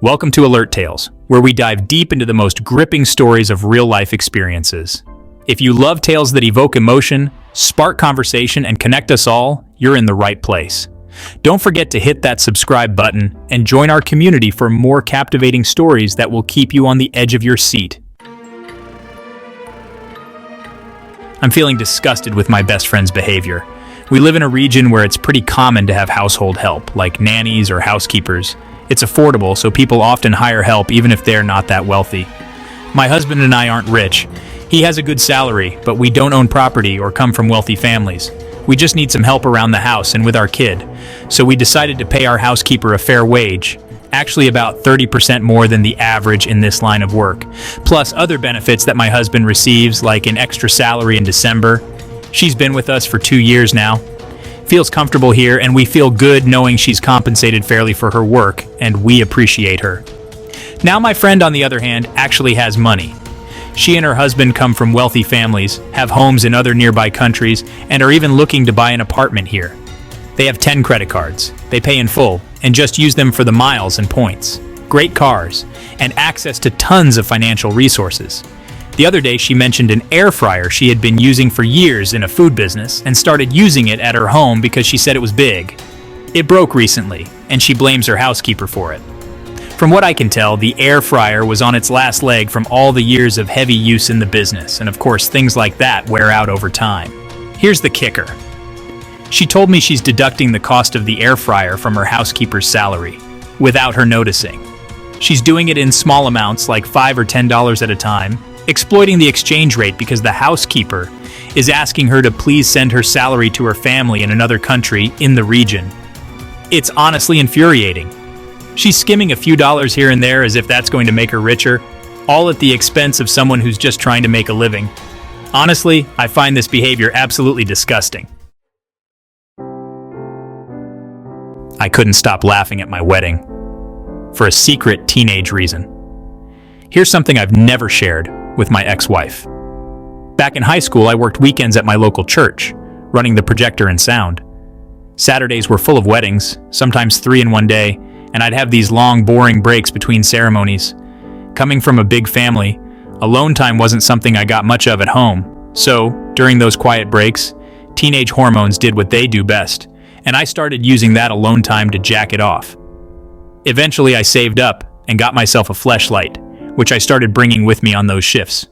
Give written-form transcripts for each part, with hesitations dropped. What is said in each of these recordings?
Welcome to Alert Tales, where we dive deep into the most gripping stories of real-life experiences. If you love tales that evoke emotion, spark conversation, and connect us all, you're in the right place. Don't forget to hit that subscribe button and join our community for more captivating stories that will keep you on the edge of your seat. I'm feeling disgusted with my best friend's behavior. We live in a region where it's pretty common to have household help, like nannies or housekeepers. It's affordable, so people often hire help even if they're not that wealthy. My husband and I aren't rich. He has a good salary, but we don't own property or come from wealthy families. We just need some help around the house and with our kid. So we decided to pay our housekeeper a fair wage, actually about 30% more than the average in this line of work, plus other benefits that my husband receives, like an extra salary in December. She's been with us for 2 years now. Feels comfortable here, and we feel good knowing she's compensated fairly for her work, and we appreciate her. Now my friend, on the other hand, actually has money. She and her husband come from wealthy families, have homes in other nearby countries, and are even looking to buy an apartment here. They have 10 credit cards. They pay in full, and just use them for the miles and points. Great cars, and access to tons of financial resources. The other day, she mentioned an air fryer she had been using for years in a food business and started using it at her home because she said it was big. It broke recently, and she blames her housekeeper for it. From what I can tell, the air fryer was on its last leg from all the years of heavy use in the business, and of course, things like that wear out over time. Here's the kicker. She told me she's deducting the cost of the air fryer from her housekeeper's salary, without her noticing. She's doing it in small amounts, like $5 or $10 at a time, exploiting the exchange rate because the housekeeper is asking her to please send her salary to her family in another country in the region. It's honestly infuriating. She's skimming a few dollars here and there as if that's going to make her richer, all at the expense of someone who's just trying to make a living. Honestly, I find this behavior absolutely disgusting. I couldn't stop laughing at my wedding, for a secret teenage reason. Here's something I've never shared with my ex-wife. Back in high school, I worked weekends at my local church, running the projector and sound. Saturdays were full of weddings, sometimes 3 in one day, and I'd have these long, boring breaks between ceremonies. Coming from a big family, alone time wasn't something I got much of at home. So, during those quiet breaks, teenage hormones did what they do best, and I started using that alone time to jack it off. Eventually, I saved up and got myself a fleshlight, which I started bringing with me on those shifts.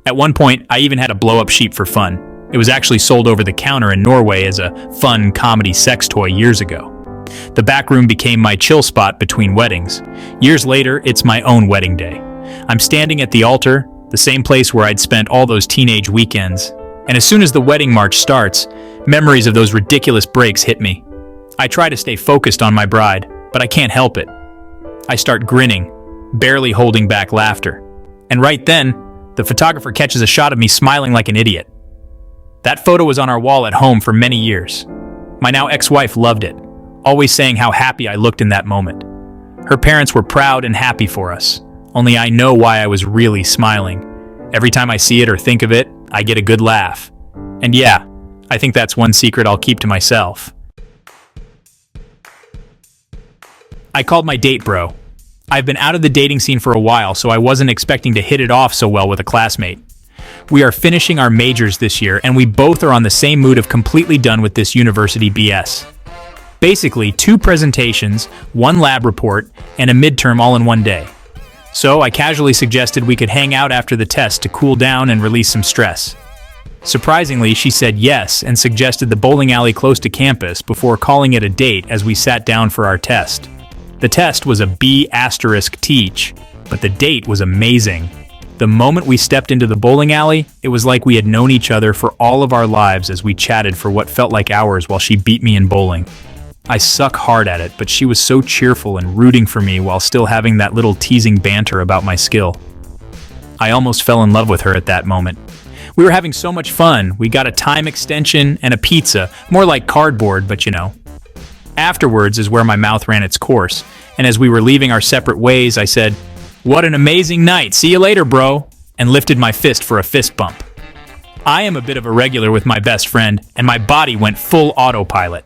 At one point, I even had a blow-up sheep for fun. It was actually sold over the counter in Norway as a fun comedy sex toy years ago. The back room became my chill spot between weddings. Years later, it's my own wedding day. I'm standing at the altar, the same place where I'd spent all those teenage weekends. And as soon as the wedding march starts, memories of those ridiculous breaks hit me. I try to stay focused on my bride, but I can't help it. I start grinning, barely holding back laughter. And right then, the photographer catches a shot of me smiling like an idiot. That photo was on our wall at home for many years. My now ex-wife loved it, always saying how happy I looked in that moment. Her parents were proud and happy for us, only I know why I was really smiling. Every time I see it or think of it, I get a good laugh. And yeah, I think that's one secret I'll keep to myself. I called my date bro. I've been out of the dating scene for a while, so I wasn't expecting to hit it off so well with a classmate. We are finishing our majors this year, and we both are on the same mood of completely done with this university BS. Basically, 2 presentations, 1 lab report, and a midterm all in one day. So I casually suggested we could hang out after the test to cool down and release some stress. Surprisingly, she said yes and suggested the bowling alley close to campus before calling it a date as we sat down for our test. The test was a B** teach, but the date was amazing. The moment we stepped into the bowling alley, it was like we had known each other for all of our lives as we chatted for what felt like hours while she beat me in bowling. I suck hard at it, but she was so cheerful and rooting for me while still having that little teasing banter about my skill. I almost fell in love with her at that moment. We were having so much fun. We got a time extension and a pizza, more like cardboard, but you know. Afterwards is where my mouth ran its course, and as we were leaving our separate ways, I said, "What an amazing night, see you later, bro," and lifted my fist for a fist bump. I am a bit of a regular with my best friend, and my body went full autopilot.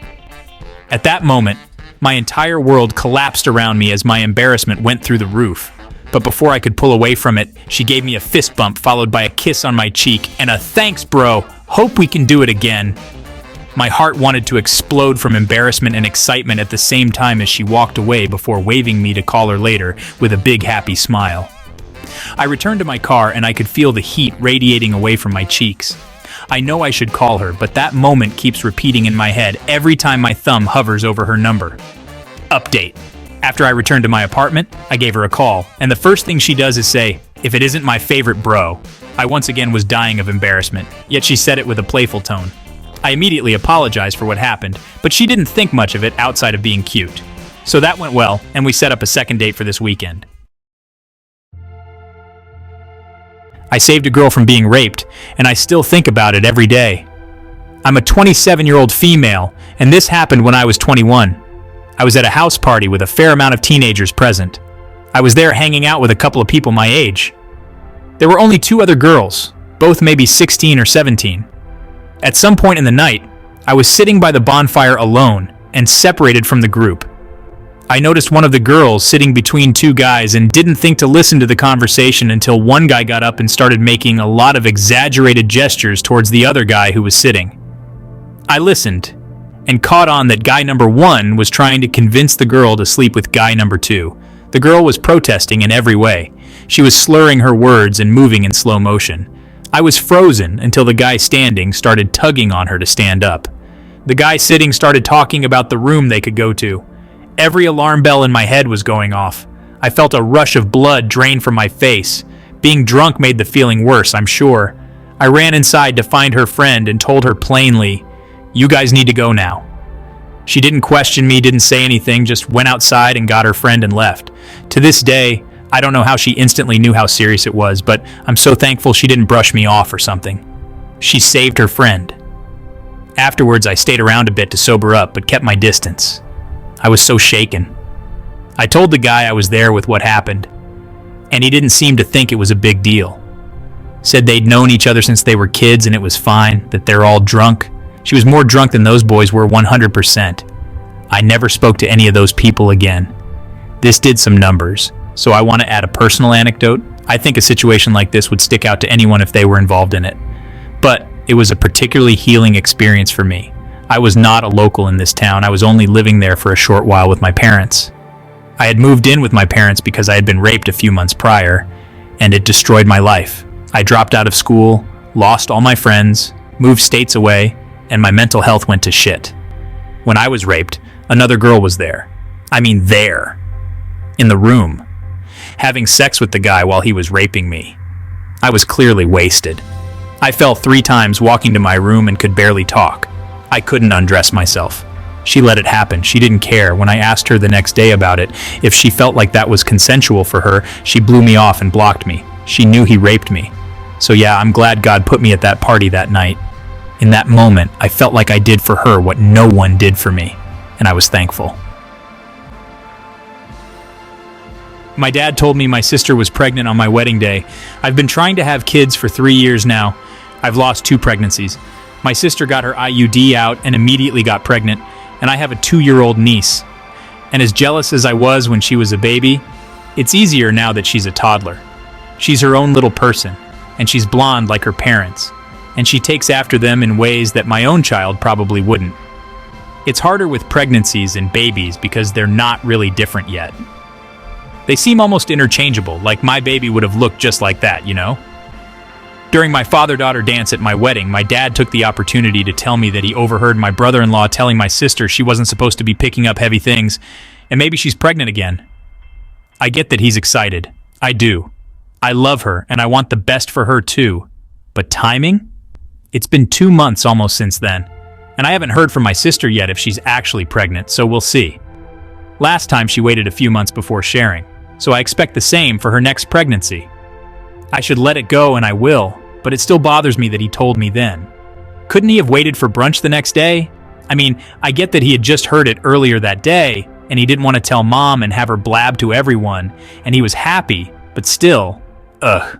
At that moment, My entire world collapsed around me as my embarrassment went through the roof. But before I could pull away from it, she gave me a fist bump followed by a kiss on my cheek and a "Thanks, bro. Hope we can do it again." My heart wanted to explode from embarrassment and excitement at the same time as she walked away before waving me to call her later with a big happy smile. I returned to my car and I could feel the heat radiating away from my cheeks. I know I should call her, but that moment keeps repeating in my head every time my thumb hovers over her number. Update. After I returned to my apartment, I gave her a call, and the first thing she does is say, "If it isn't my favorite bro." I once again was dying of embarrassment, yet she said it with a playful tone. I immediately apologized for what happened, but she didn't think much of it outside of being cute. So that went well, and we set up a second date for this weekend. I saved a girl from being raped, and I still think about it every day. I'm a 27-year-old female, and this happened when I was 21. I was at a house party with a fair amount of teenagers present. I was there hanging out with a couple of people my age. There were only 2 other girls, both maybe 16 or 17. At some point in the night, I was sitting by the bonfire alone and separated from the group. I noticed one of the girls sitting between 2 guys and didn't think to listen to the conversation until one guy got up and started making a lot of exaggerated gestures towards the other guy who was sitting. I listened and caught on that guy number 1 was trying to convince the girl to sleep with guy number 2. The girl was protesting in every way. She was slurring her words and moving in slow motion. I was frozen until the guy standing started tugging on her to stand up. The guy sitting started talking about the room they could go to. Every alarm bell in my head was going off. I felt a rush of blood drain from my face. Being drunk made the feeling worse, I'm sure. I ran inside to find her friend and told her plainly, "You guys need to go now." She didn't question me, didn't say anything, just went outside and got her friend and left. To this day, I don't know how she instantly knew how serious it was, but I'm so thankful she didn't brush me off or something. She saved her friend. Afterwards, I stayed around a bit to sober up, but kept my distance. I was so shaken. I told the guy I was there with what happened, and he didn't seem to think it was a big deal. Said they'd known each other since they were kids and it was fine, that they're all drunk. She was more drunk than those boys were 100%. I never spoke to any of those people again. This did some numbers, so I want to add a personal anecdote. I think a situation like this would stick out to anyone if they were involved in it. But it was a particularly healing experience for me. I was not a local in this town. I was only living there for a short while with my parents. I had moved in with my parents because I had been raped a few months prior, and it destroyed my life. I dropped out of school, lost all my friends, moved states away, and my mental health went to shit. When I was raped, another girl was there. I mean there. In the room. Having sex with the guy while he was raping me. I was clearly wasted. I fell 3 times walking to my room and could barely talk. I couldn't undress myself. She let it happen. She didn't care. When I asked her the next day about it, if she felt like that was consensual for her, she blew me off and blocked me. She knew he raped me. So yeah, I'm glad God put me at that party that night. In that moment, I felt like I did for her what no one did for me, and I was thankful. My dad told me my sister was pregnant on my wedding day. I've been trying to have kids for 3 years now. I've lost 2 pregnancies. My sister got her IUD out and immediately got pregnant, and I have a 2-year-old niece. And as jealous as I was when she was a baby, it's easier now that she's a toddler. She's her own little person, and she's blonde like her parents, and she takes after them in ways that my own child probably wouldn't. It's harder with pregnancies and babies because they're not really different yet. They seem almost interchangeable, like my baby would have looked just like that, you know? During my father-daughter dance at my wedding, my dad took the opportunity to tell me that he overheard my brother-in-law telling my sister she wasn't supposed to be picking up heavy things, and maybe she's pregnant again. I get that he's excited. I do. I love her, and I want the best for her too. But timing? It's been 2 months almost since then, and I haven't heard from my sister yet if she's actually pregnant, so we'll see. Last time she waited a few months before sharing, so I expect the same for her next pregnancy. I should let it go, and I will, but it still bothers me that he told me then. Couldn't he have waited for brunch the next day? I mean, I get that he had just heard it earlier that day, and he didn't want to tell Mom and have her blab to everyone, and he was happy, but still, ugh.